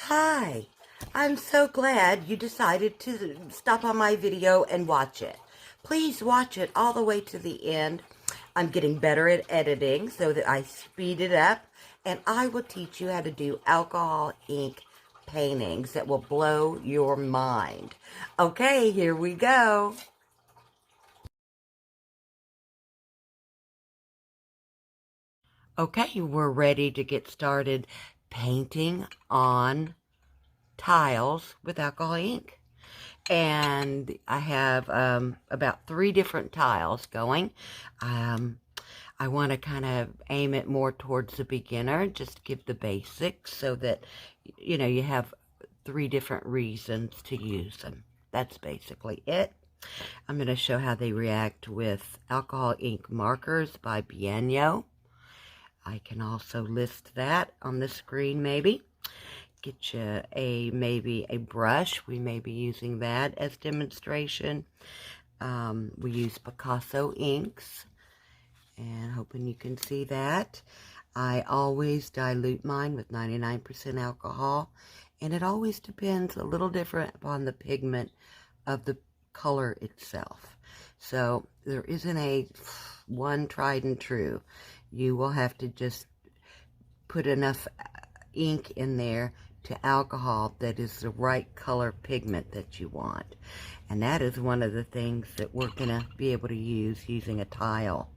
Hi, I'm so glad you decided to stop on my video and watch it. Please watch it all the way to the end. I'm getting better at editing so that I speed it up, and I will teach you how to do alcohol ink paintings that will blow your mind. Okay, here we go. Okay, we're ready to get started painting on tiles with alcohol ink. And I have about 3 different tiles going. I want to kind of aim it more towards the beginner, just give the basics so that, you have 3 different reasons to use them. That's basically it. I'm going to show how they react with alcohol ink markers by Bianyo. I can also list that on the screen maybe. Get you maybe a brush. We may be using that as demonstration. We use Picasso inks, and hoping you can see that. I always dilute mine with 99% alcohol, and it always depends a little different upon the pigment of the color itself. So there isn't a one tried and true. You will have to just put enough ink in there to alcohol that is the right color pigment that you want. And that is one of the things that we're going to be able to use using a tile.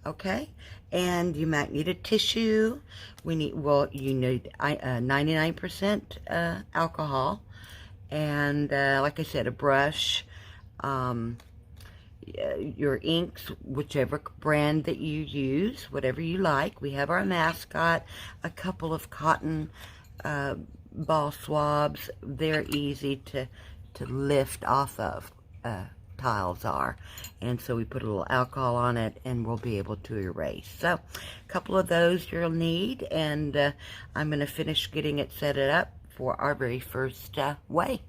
Okay, and you might need a tissue. You need 99% alcohol, and like I said, a brush, your inks, whichever brand that you use, whatever you like. We have our mascot, a couple of cotton ball swabs. They're easy to lift off of, tiles are, and so we put a little alcohol on it and we'll be able to erase. So a couple of those you'll need, and I'm going to finish getting it set up for our very first way.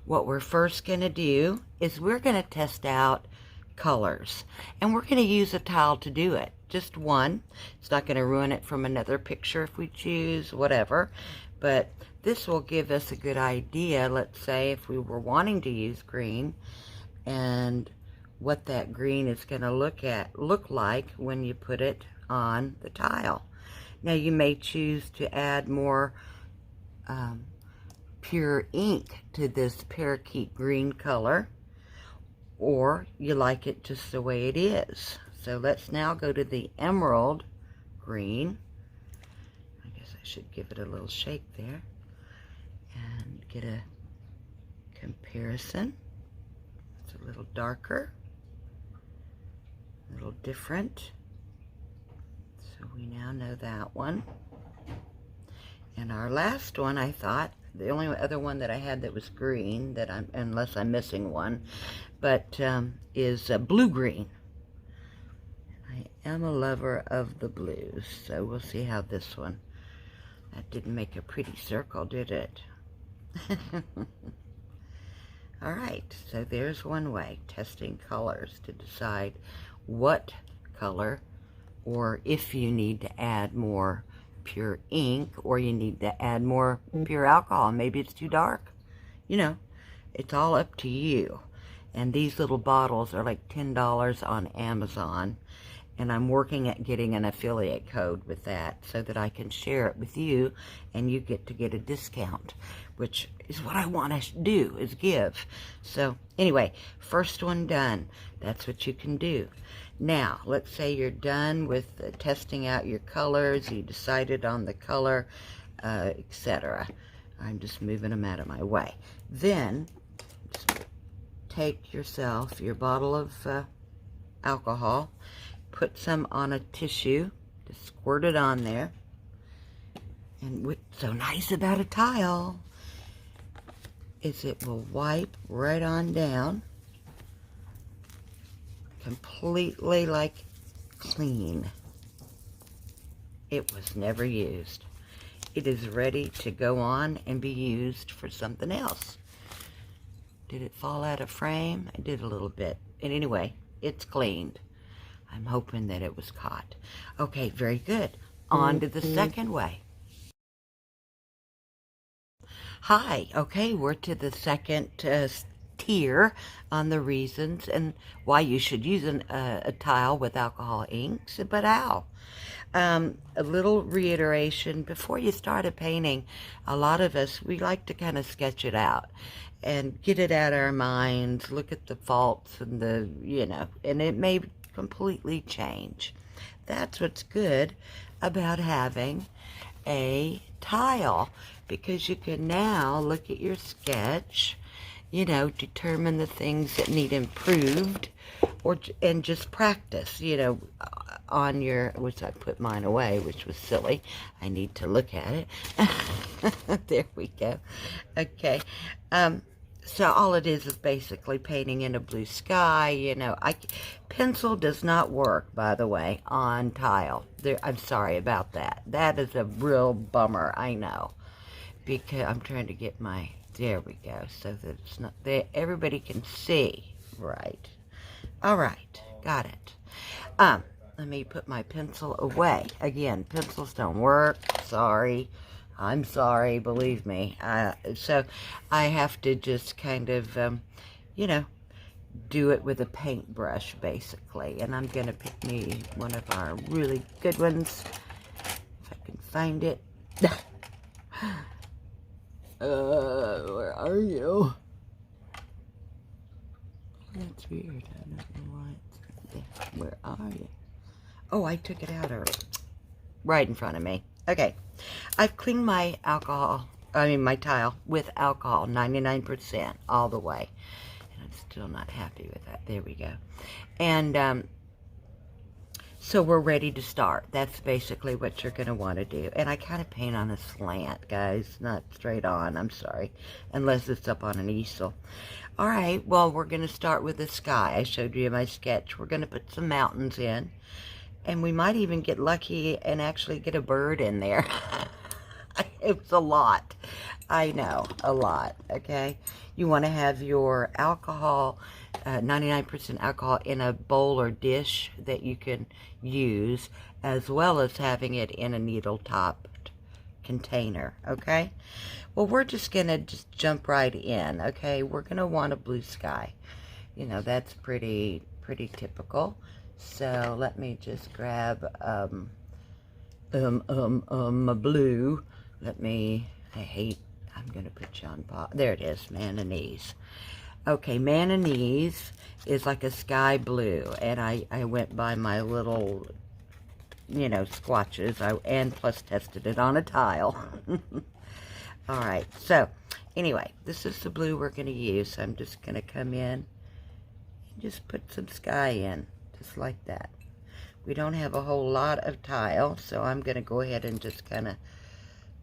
What we're first going to do is we're going to test out colors, and we're going to use a tile to do it. Just one. It's not going to ruin it from another picture if we choose, whatever, but this will give us a good idea. Let's say if we were wanting to use green, and what that green is going to look like when you put it on the tile. Now you may choose to add more pure ink to this parakeet green color, or you like it just the way it is. So let's now go to the emerald green. I guess I should give it a little shake there and get a comparison. It's a little darker, a little different. So we now know that one. And our last one, I thought, the only other one that I had that was green, unless I'm missing one, but is blue-green. I am a lover of the blues, so we'll see how this one. That didn't make a pretty circle, did it? All right, so there's one way, testing colors to decide what color, or if you need to add more pure ink, or you need to add more pure alcohol. Maybe it's too dark. It's all up to you. And these little bottles are like $10 on Amazon, and I'm working at getting an affiliate code with that so that I can share it with you, and you get a discount, which is what I want to do, is give. So anyway, first one done. That's what you can do. Now, let's say you're done with testing out your colors, you decided on the color, etc. I'm just moving them out of my way. Then, just take yourself your bottle of alcohol, put some on a tissue, just squirt it on there. And what's so nice about a tile is it will wipe right on down, completely like clean. It was never used. It is ready to go on and be used for something else. Did it fall out of frame? I did a little bit. And anyway, it's cleaned. I'm hoping that it was caught. Okay, very good. On to the second way. Hi, okay, we're to the second tier on the reasons and why you should use a tile with alcohol inks, but how? A little reiteration, before you start a painting, a lot of us, we like to kind of sketch it out and get it out of our minds, look at the faults and the, and it may completely change. That's what's good about having a tile, because you can now look at your sketch, determine the things that need improved, and just practice, on your, which I put mine away, which was silly. I need to look at it. There we go. Okay. So all it is basically painting in a blue sky. Pencil does not work, by the way, on tile. I'm sorry about that. That is a real bummer, I know. Because I'm trying to get my, there we go, so that it's not there. Everybody can see, right? All right, got it. Let me put my pencil away. Again, pencils don't work. Sorry. I'm sorry, believe me. So I have to just kind of, do it with a paintbrush, basically. And I'm going to pick me one of our really good ones, if I can find it. Where are you? That's weird. I don't know why it's there. Where are you? Oh, I took it out early. Right in front of me. Okay. I've cleaned my my tile with alcohol, 99% all the way. And I'm still not happy with that. There we go. And so we're ready to start. That's basically what you're going to want to do. And I kind of paint on a slant, guys, not straight on. I'm sorry, unless it's up on an easel. All right, well, we're going to start with the sky. I showed you my sketch. We're going to put some mountains in. And we might even get lucky and actually get a bird in there. It's a lot. I know, a lot, okay? You want to have your alcohol, 99% alcohol, in a bowl or dish that you can use, as well as having it in a needle-topped container, okay? Well, we're just going to just jump right in, okay? We're going to want a blue sky. That's pretty typical. So let me just grab a blue. I'm going to put you on pause. There it is, mayonnaise. Okay, mayonnaise is like a sky blue, and I went by my little, swatches, and plus tested it on a tile. All right, so anyway, this is the blue we're going to use. So I'm just going to come in and just put some sky in, just like that. We don't have a whole lot of tile, so I'm going to go ahead and just kind of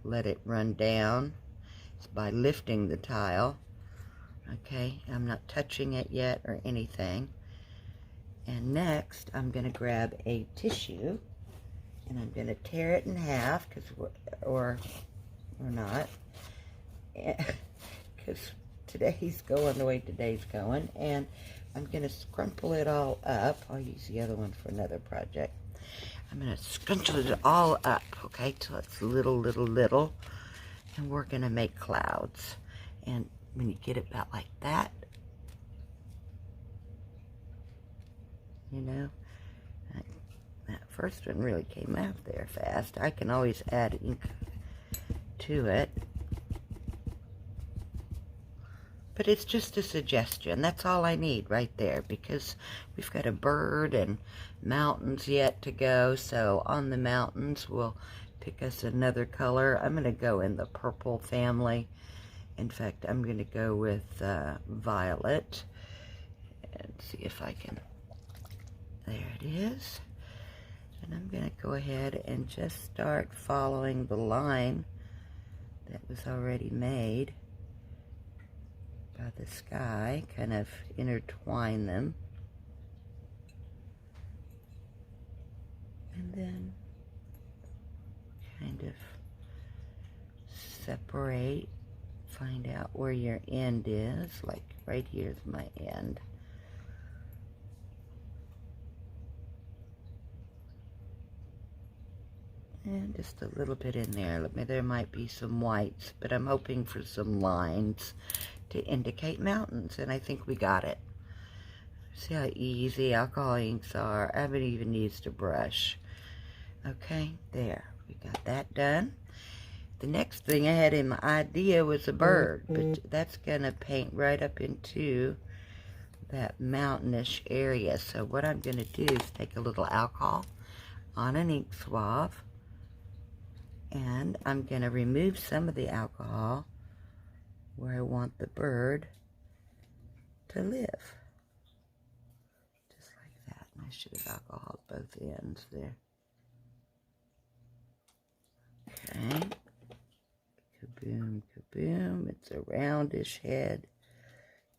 let it run down by lifting the tile. Okay, I'm not touching it yet or anything. And next, I'm going to grab a tissue, and I'm going to tear it in half, or not, because today's going the way today's going, and I'm going to scrumple it all up. I'll use the other one for another project. I'm going to scrunchel it all up, okay, till it's little, and we're going to make clouds. And when you get it about like that, that first one really came out there fast. I can always add ink to it. But it's just a suggestion. That's all I need right there, because we've got a bird and mountains yet to go. So on the mountains, we'll pick us another color. I'm going to go in the purple family. In fact, I'm going to go with violet. And see if I can. There it is. And I'm going to go ahead and just start following the line that was already made by the sky, kind of intertwine them, and then kind of separate, find out where your end is, like right here's my end. And just a little bit in there. There might be some whites, but I'm hoping for some lines to indicate mountains, and I think we got it. See how easy alcohol inks are. I haven't even used a brush. Okay, there. We got that done. The next thing I had in my idea was a bird, but that's going to paint right up into that mountainish area. So what I'm going to do is take a little alcohol on an ink swab, and I'm going to remove some of the alcohol where I want the bird to live. Just like that. And I should have alcoholed both ends there. Okay. Kaboom, kaboom. It's a roundish head.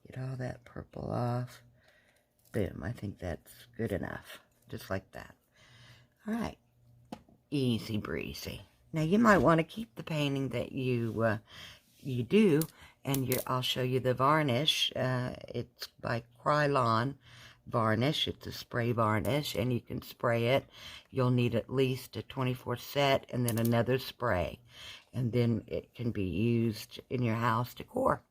Get all that purple off. Boom. I think that's good enough. Just like that. All right. Easy breezy. Now you might want to keep the painting that you do, and I'll show you the varnish. It's by Krylon varnish. It's a spray varnish, and you can spray it. You'll need at least a 24 set and then another spray, and then it can be used in your house decor.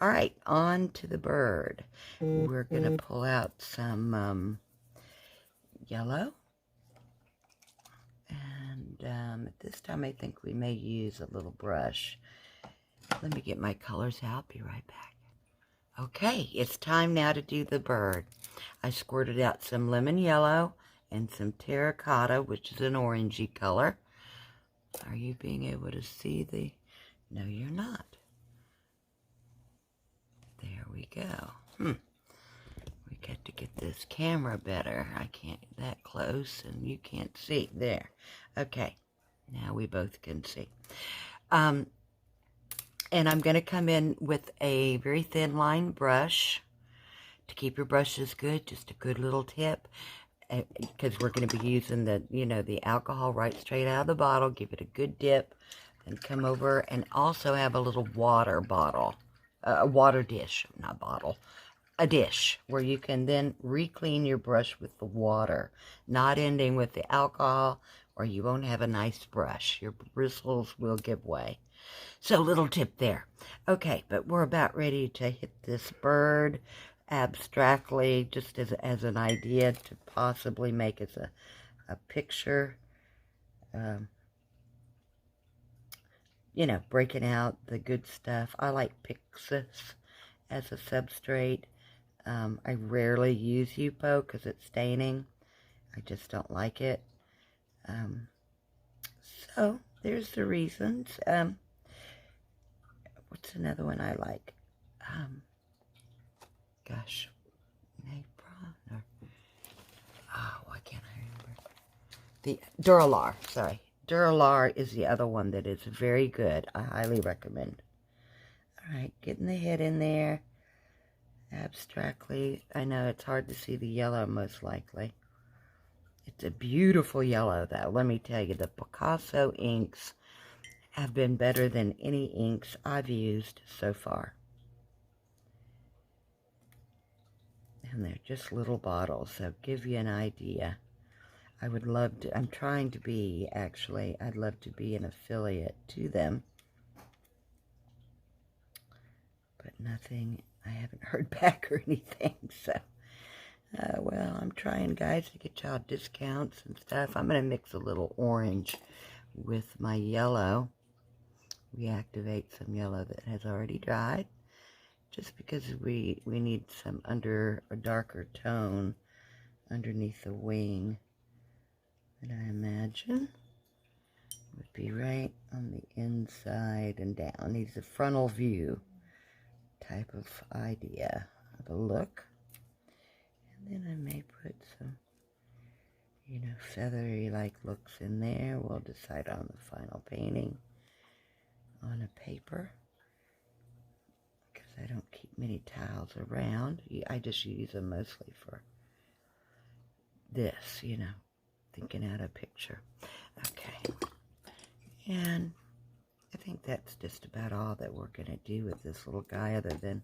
All right, on to the bird. We're going to pull out some yellow. And at this time, I think we may use a little brush. Let me get my colors out. Be right back. Okay, it's time now to do the bird. I squirted out some lemon yellow and some terracotta, which is an orangey color. Are you being able to see the... No, you're not. There we go. We got to get this camera better. I can't get that close, and you can't see. There. Okay. Now we both can see. And I'm going to come in with a very thin line brush. To keep your brushes good, just a good little tip. Because we're going to be using the alcohol right straight out of the bottle. Give it a good dip. And come over and also have a little water bottle. A water dish, not bottle. A dish where you can then re-clean your brush with the water, not ending with the alcohol, or you won't have a nice brush. Your bristles will give way. So, little tip there. Okay, but we're about ready to hit this bird abstractly, just as an idea to possibly make as a picture. Breaking out the good stuff. I like Picasso as a substrate. I rarely use Yupo because it's staining. I just don't like it. So, there's the reasons. What's another one I like? Gosh. Why can't I remember? The Duralar, sorry. Duralar is the other one that is very good. I highly recommend. All right, getting the head in there. Abstractly. I know it's hard to see the yellow most likely. It's a beautiful yellow though. Let me tell you, the Picasso inks have been better than any inks I've used so far. And they're just little bottles, so give you an idea. I would love to, I'm trying to be, actually, I'd love to be an affiliate to them. But nothing, I haven't heard back or anything, so. Well, I'm trying, guys, to get y'all discounts and stuff. I'm going to mix a little orange with my yellow. Reactivate some yellow that has already dried. Just because we need some a darker tone underneath the wing. And I imagine would be right on the inside and down. Needs a frontal view type of idea of a look. And then I may put some, feathery like looks in there. We'll decide on the final painting on a paper. Because I don't keep many tiles around. I just use them mostly for this, thinking out a picture. Okay. And I think that's just about all that we're going to do with this little guy, other than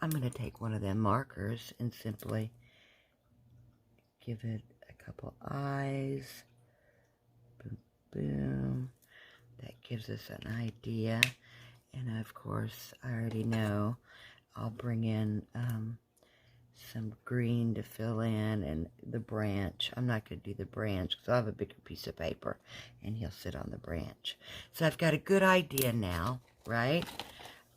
I'm going to take one of them markers and simply give it a couple eyes. gives us an idea. And of course, I already know I'll bring in some green to fill in, and the branch. I'm not going to do the branch because I have a bigger piece of paper and he'll sit on the branch. So I've got a good idea now, right,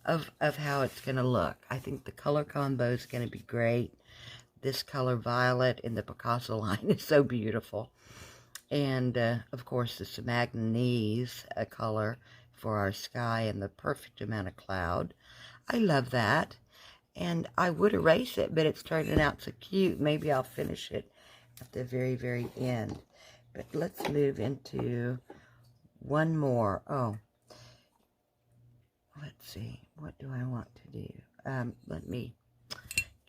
of how it's going to look. I think the color combo is going to be great. This color violet in the Picasso line is so beautiful. And of course the manganese color for our sky and the perfect amount of cloud. I love that. And I would erase it, but it's turning out so cute. Maybe I'll finish it at the very, very end. But let's move into one more. Oh, let's see. What do I want to do? Let me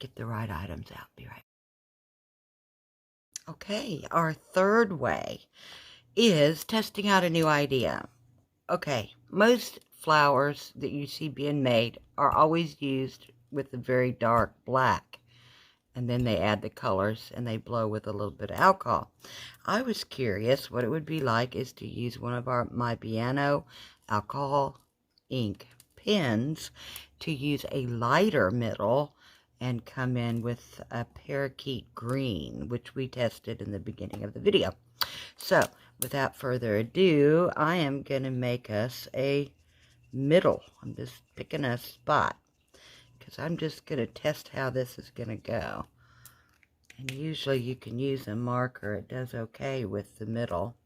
get the right items out. Be right. Okay, our third way is testing out a new idea. Okay, most flowers that you see being made are always used with a very dark black, and then they add the colors and they blow with a little bit of alcohol. I was curious what it would be like is to use one of my Bianyo alcohol ink pens to use a lighter middle and come in with a parakeet green, which we tested in the beginning of the video. So without further ado, I am going to make us a middle. I'm just picking a spot because I'm just going to test how this is going to go. And usually you can use a marker. It does okay with the middle.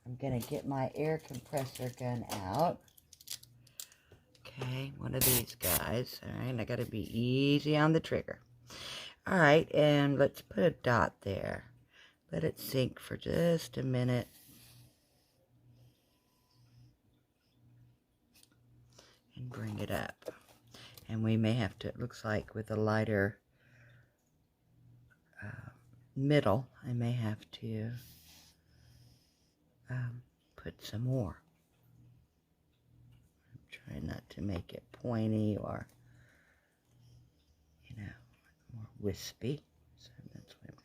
I'm going to get my air compressor gun out. Okay, one of these guys. All right, I got to be easy on the trigger. All right, and let's put a dot there. Let it sink for just a minute. And bring it up. And we may have to, it looks like with a lighter middle, I may have to put some more. I'm trying not to make it pointy or, you know, more wispy. So that's why I'm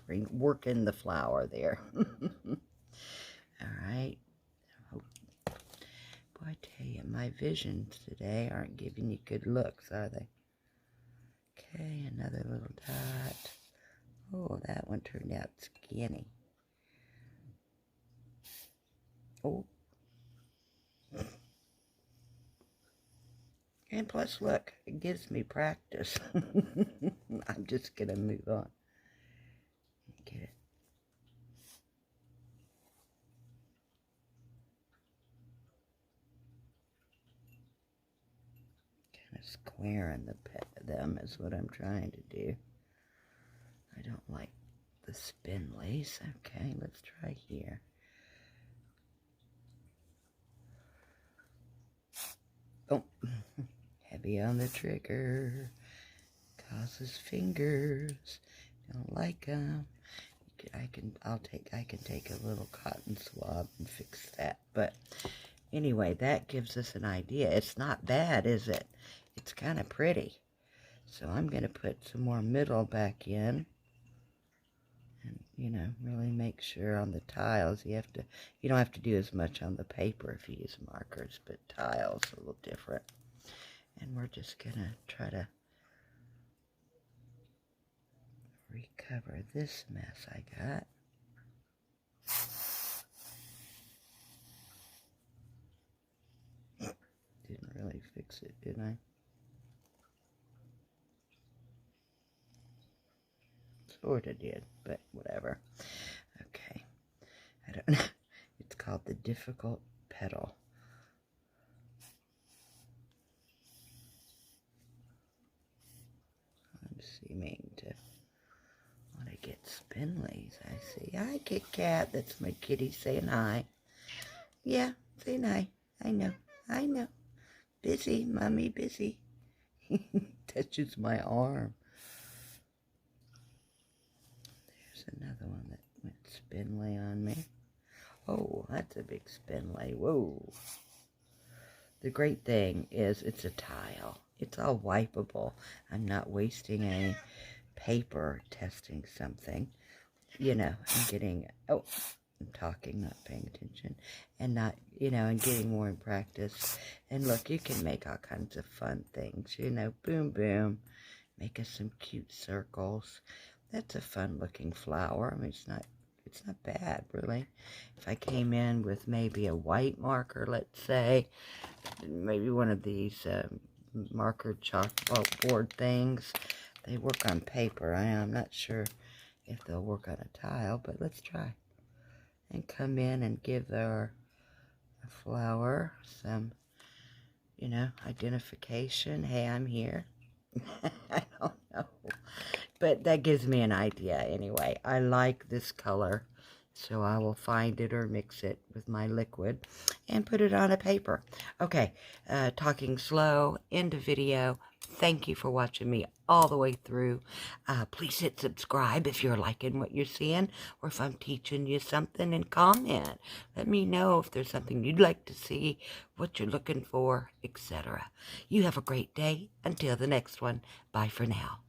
kind of working the flower there. All right. Boy, I tell you, my visions today aren't giving you good looks, are they? Okay, another little dot. Oh, that one turned out skinny. Oh. And plus, look, it gives me practice. I'm just going to move on. Get it. Kind of squaring them is what I'm trying to do. I don't like the spindlies. Okay, let's try here. Oh, heavy on the trigger. Causes fingers. Don't like them. I can take a little cotton swab and fix that. But anyway, that gives us an idea. It's not bad, is it? It's kind of pretty. So I'm going to put some more middle back in. And, you know, really make sure on the tiles you don't have to do as much on the paper if you use markers, but tiles are a little different. And we're just going to try to recover this mess I got. Didn't really fix it, did I? Sorta did, but whatever. Okay. I don't know. It's called the difficult petal. I'm seeming to want to get spindlies, I see. Hi, Kit Kat. That's my kitty saying hi. Yeah, saying hi. I know. Busy, Mommy, busy. Touches my arm. There's another one that went spindly on me. Oh, that's a big spindly. Whoa. The great thing is it's a tile. It's all wipeable. I'm not wasting any paper testing something. You know, I'm getting... Oh, I'm talking, not paying attention, and not, and getting more in practice. And look, you can make all kinds of fun things, boom, boom. Make us some cute circles. That's a fun looking flower. I mean, it's not bad, really. If I came in with maybe a white marker, let's say, maybe one of these marker chalkboard things. They work on paper. I'm not sure if they'll work on a tile, but let's try. And come in and give our flower some, identification. Hey, I'm here. I don't know. But that gives me an idea anyway. I like this color, so I will find it or mix it with my liquid and put it on a paper. Okay, talking slow, end of video. Thank you for watching me all the way through. Please hit subscribe if you're liking what you're seeing, or if I'm teaching you something, and comment. Let me know if there's something you'd like to see, what you're looking for, etc. You have a great day. Until the next one, bye for now.